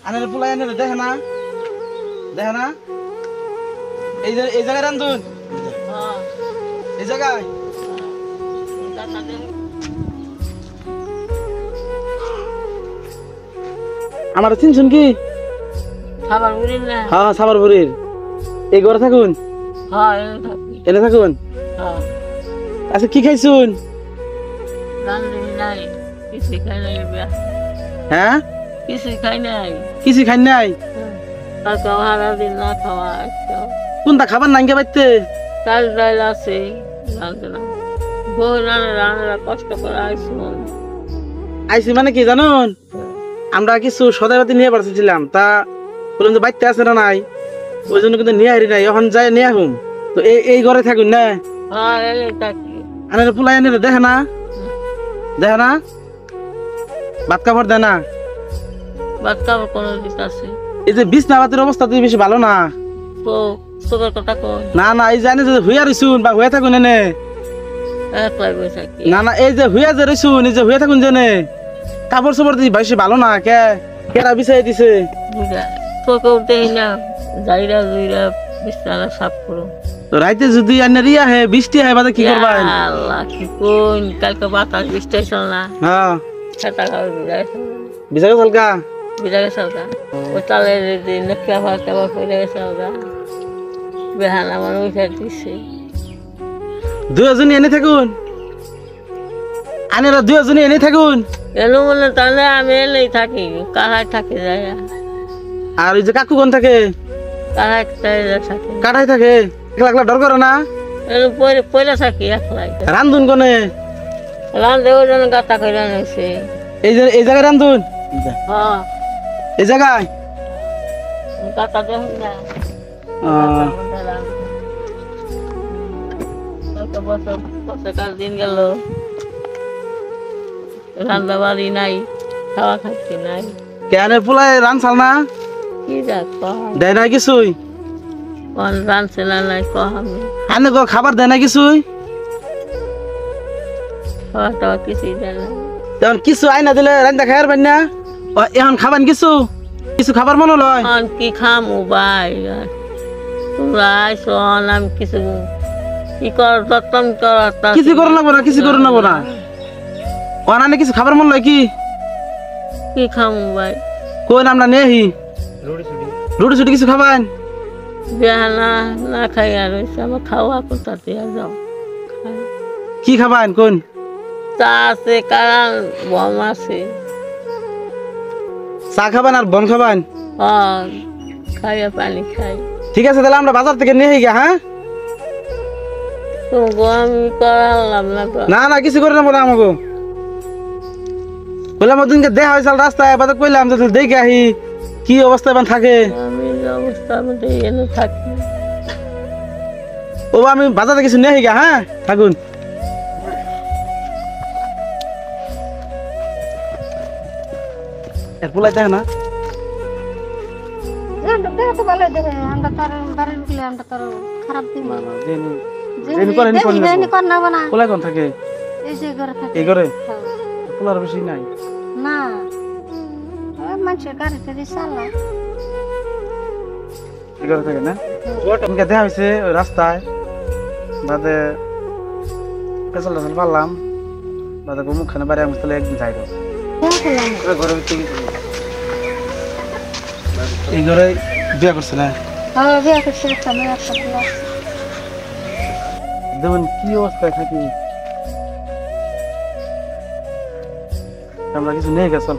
আনে পোলাই আনে দেখে না এই জায়গায় রান্ধুন এই জায়গায় আমার চিনছুন কি হ্যাঁ সাবারপুরের এই ঘরে থাকুন এনে থাকুন আচ্ছা কি খাইছুন হ্যাঁ কিছু খাই নাই কোনটা খাবার নাঙ্গে বাইতে কষ্ট করে আইসি মানে কি জানুন আমরা কিছু সদাইপাতি নিয়ে পারছিলাম তা বললাম যে বাইতে আছে না নাই ওই জন্য কিন্তু নিয়ে হারি নাই এখন যাই নিয়ে আহুম তো এই ঘরে থাকুন না আনে পোলাই আনে দেখে না ভাত কাপড় দেয় না এই যে বিছনাপাতির অবস্থা তুই বেশি ভালো না না এই জানি যে হুইয়া রইছুন বা হুয়ে থাকুন এনে না এই যে হুইয়া যে রইছুন এই যে হুয়ে থাকুন জেনে কাপড় চোপড় দিই বেশি ভালো না কেরা বিছাই দিছে রাইতে যদি রিয়া হে বৃষ্টি হয় বাদে কি করবা কালকে বাতাস বৃষ্টি হয়েছিল না হ্যাঁ বিছাকে চলকা ওই তালের নকিয়া ভাত আবার পড়ে গেছে বেহান আমার উঠে দিচ্ছে দুজনই এনে থাকুন আনেরা দুজনই এনে থাকুন এলো বলে তাহলে আমি এলেই থাকি কাহায় থাকি যায় আর ওই যে কাকু কোন থাকে কাঠাই থাকে একলা একলা ডর করে না পয়লা থাকি একলাই রান্ধুন কোনে রান্ধে ওই জন্য গাতা করে আনেছে এই জায়গায় রান্ধুন হ্যাঁ এই জায়গায় গাতা দেখুন না বছরকাল দিন গেল রান্না বাড়ি নাই খাওয়া খাচ্ছি নাই কেন পোলাই রানছাল না কি দেখ দেয় না কিছুই রানছে না নাই কহামি আনে গো খাবার দেয় না কিছুই খাওয়া টাওয়া কিছুই দেয় না তখন কিছু আইনা দিলে রান্না খাই পারেন না এখন খাবেন কিছু খাবার মনে লয় কি খামু ভাই তোমরা আইসো আমি কিছু কি কর যত্ন কর কিছু করে নেবো না অনানে কিছু খাবার মন লয় কি খামু ভাই কোন আমরা নেহি রুটি ছুটি কিছু খাবেন বেহানা না খাই আর আমার খাওয়া কোথাতে যাও কি খাবেন কোন চা আছে কারণ বম আছে চা খাবেন আর বন খাবেন খাইয়া পানি খাই ঠিক আছে তাহলে আমরা বাজার থেকে নিয়ে গিয়া হ্যাঁ আমি করালাম না কিছু করে নেবো না আমাকে বললাম ওদিনকে দেখা হয়েছিল রাস্তায় এবার কইলাম যে দেখে আহি কি অবস্থা এখন থাকে আমি অবস্থার মধ্যে এনে থাকি ও আমি বাজারে কিছু নিয়ে গিয়া হ্যাঁ থাকুন এর পোলাই দেখে না খারাপ দিন পোলাই কোন থাকে এই ঘরে পোলার বেশি নাই না মানুষের গাড়িতে চালায় এই ঘরে থাকে না তোমাকে দেখা হয়েছে ওই রাস্তায় বাদে পেছাল টেছাল পারলাম বাদে মুখখানে বাড়ি আমি তাহলে একদিন যাই ঘরে এই ঘরে বিয়া করছে না বিয়া করছে একটা মেয়ে একটা দেখুন কি অবস্থায় থাকি আমরা কিছু নেই গেছল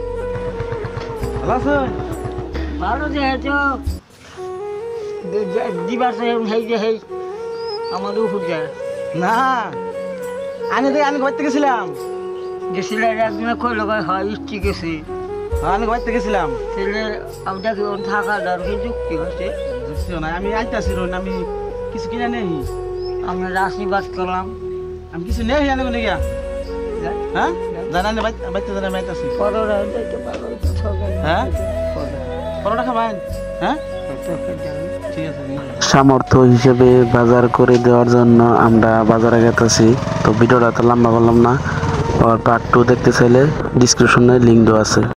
ভালো আছেন ভালো যেহেতু দিবার আমাদের উপর যায় না আমি ঘর গেছিলাম একদিনে কইল হয় ইচ্ছি গেছি আমি ঘর গেছিলাম ছেলে আমি দেখি থাকা দরকার যুক্তি হচ্ছে নাই আমি আইতাছি আমি কিছু কিনে নেই আমরা আশীর্বাদ করলাম আমি কিছু নেই আনে কোনে গিয়া হ্যাঁ জানা না বাইতে জানা বাইতাছি হ্যাঁ পরোটা খাবেন হ্যাঁ সামর্থ্য হিসেবে বাজার করে দেওয়ার জন্য আমরা বাজারে গেতেছি। তো ভিডিওটা তো লম্বা করলাম না, আর পার্ট 2 দেখতে চাইলে ডিসক্রিপশনে লিঙ্ক দেওয়া আছে।